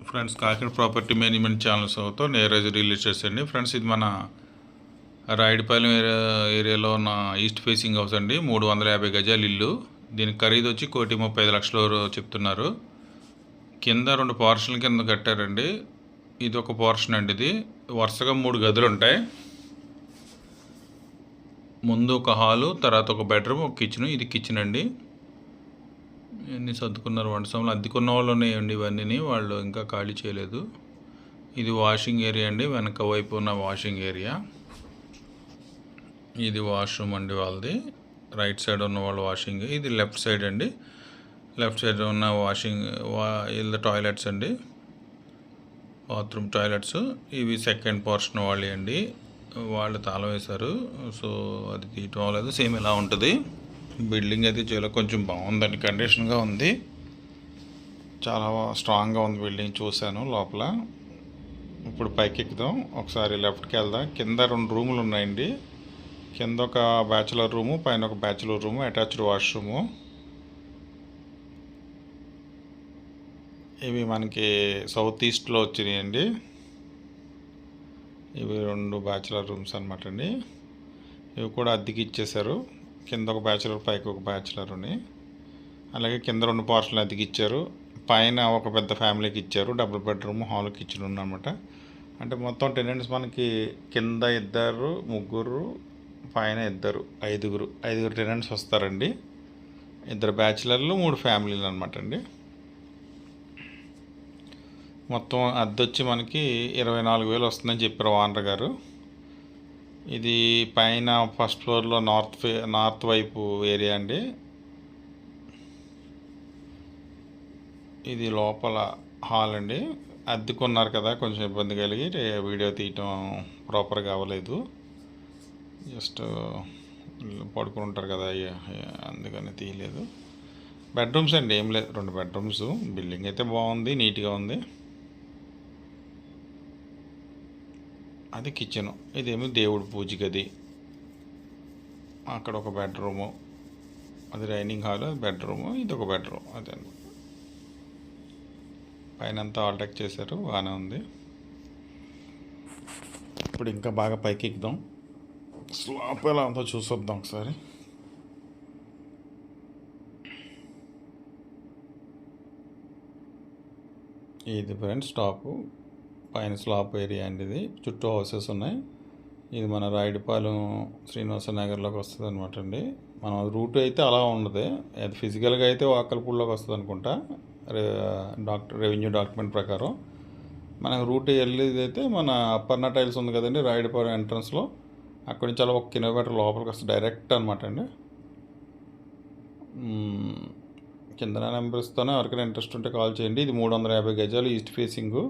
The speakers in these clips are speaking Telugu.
Friends, Kakinada property management channel సౌతో నేరేజ్ రియల్ ఎస్టేట్స్ అండి. ఫ్రెండ్స్, ఇది మన రాయుడిపాలెం ఏరియాలో ఉన్న ఈస్ట్ ఫేసింగ్ హౌస్ అండి. 350 గజాల ఇల్లు. దీనికి ఖరీదు వచ్చి 1,35,00,000 చెప్తున్నారు. కింద 2 పోర్షన్ల కింద కట్టారండి. ఇది ఒక పోర్షన్ అండి. ఇది వరుసగా 3 గదులు ఉంటాయి. ముందు ఒక హాలు, తర్వాత ఒక బెడ్రూమ్, ఒక కిచెన్. ఇది కిచెన్ అండి. ఇవన్నీ సర్దుకున్నారు. వంట సామాన్లు అద్దెకున్న వాళ్ళు ఉన్నాయండి. ఇవన్నీ వాళ్ళు ఇంకా ఖాళీ చేయలేదు. ఇది వాషింగ్ ఏరియా అండి. వెనక వైపు ఉన్న వాషింగ్ ఏరియా. ఇది వాష్రూమ్ అండి వాళ్ళది. రైట్ సైడ్ ఉన్న వాళ్ళ వాషింగ్. ఇది లెఫ్ట్ సైడ్ అండి. లెఫ్ట్ సైడ్ ఉన్న వాషింగ్ వీళ్ళ టాయిలెట్స్ అండి. Bathroom toilets. ఇవి సెకండ్ పోర్షన్ వాళ్ళే అండి. వాళ్ళు తాళం వేశారు. సో అది తీయటం అవ్వలేదు. సేమ్ ఇలా ఉంటుంది. బిల్డింగ్ అయితే చాలా కొంచెం బాగుందండి. కండిషన్గా ఉంది. చాలా స్ట్రాంగ్గా ఉంది బిల్డింగ్. చూశాను లోపల. ఇప్పుడు పైకి ఎక్కుదాం. ఒకసారి లెఫ్ట్కి వెళ్దాం. కింద 2 రూములు ఉన్నాయండి. కింద ఒక బ్యాచులర్ రూము, పైన ఒక బ్యాచులర్ రూము, అటాచ్డ్ వాష్రూము. ఇవి మనకి సౌత్ ఈస్ట్లో వచ్చినాయండి. ఇవి 2 బ్యాచులర్ రూమ్స్ అనమాట అండి. ఇవి కూడా అద్దెకి ఇచ్చేశారు. కింద ఒక బ్యాచులర్, పైకి ఒక బ్యాచులర్ అని. అలాగే కింద 2 పోర్షన్లు అద్దెకి ఇచ్చారు. పైన ఒక పెద్ద ఫ్యామిలీకి ఇచ్చారు. డబుల్ బెడ్రూమ్, హాల్, కిచెన్ ఉన్నమాట. అంటే మొత్తం టెనెంట్స్ మనకి కింద 2, 3, పైన 2, 5 టెనెంట్స్ వస్తారండి. 2 బ్యాచులర్లు, 3 ఫ్యామిలీలు అనమాట అండి. మొత్తం అద్దె వచ్చి మనకి 24,000 వస్తుందని చెప్పారు ఓనర్ గారు. ఇది పైన ఫస్ట్ ఫ్లోర్లో నార్త్ వైపు ఏరియా అండి. ఇది లోపల హాల్ అండి. అద్దెకున్నారు కదా, కొంచెం ఇబ్బంది కలిగి వీడియో తీయటం ప్రాపర్గా అవ్వలేదు. జస్ట్ పడుకుని ఉంటారు కదా, అందుకని తీయలేదు. బెడ్రూమ్స్ అండి, ఏం లేదు. 2 బెడ్రూమ్స్. బిల్డింగ్ అయితే బాగుంది, నీట్గా ఉంది. అది కిచెను. ఇదేమో దేవుడు పూజ గది. అక్కడ ఒక బెడ్రూము. అది డైనింగ్ హాల్, అది బెడ్రూము. ఇది ఒక బెడ్రూమ్. అదే పైన అంతా ఆల్టెక్ చేశారు. బాగానే ఉంది. ఇప్పుడు ఇంకా బాగా పైకి ఎక్కుదాం. స్లాబ్ ఎలా ఉందో చూసొద్దాం ఒకసారి. ఇది ఫ్రెండ్స్ టాపు. పైన స్లాబ్ ఏరియా అండి. ఇది చుట్టూ హౌసెస్ ఉన్నాయి. ఇది మన రాయుడిపాలెం శ్రీనివాస నగర్లోకి వస్తుంది అనమాట అండి. మనం రూట్ అయితే అలా ఉండదు. అది ఫిజికల్గా అయితే వాకల్పూడిలోకి వస్తుంది అనుకుంటా. రెవెన్యూ డాక్యుమెంట్ ప్రకారం. మనకు రూట్ వెళ్ళేది అయితే మన అపర్ణ టైల్స్ ఉంది కదండి రాయుడిపాలెం ఎంట్రన్స్లో. అక్కడి నుంచి అలా 1 కిలోమీటర్ లోపలికి వస్తుంది డైరెక్ట్ అనమాట అండి. కింద నెంబర్ ఇస్తాను. ఎవరికైనా ఇంట్రెస్ట్ ఉంటే కాల్ చేయండి. ఇది 350 గజాలు ఈస్ట్ ఫేసింగు.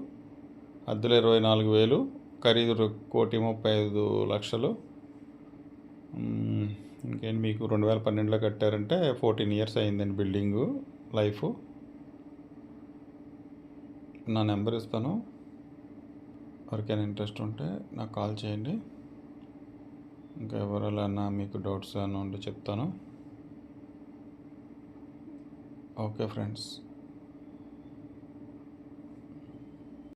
అద్దెలు 24,000. ఖరీదు 1,35,00,000. ఇంకేంటి, మీకు 2012లో కట్టారంటే 14 ఇయర్స్ అయిందండి బిల్డింగు లైఫ్. నా నెంబర్ ఇస్తాను. ఎవరికైనా ఇంట్రెస్ట్ ఉంటే నాకు కాల్ చేయండి. ఇంకా ఎవరైనా మీకు డౌట్స్ ఏమైనా ఉంటే చెప్తాను. Okay friends.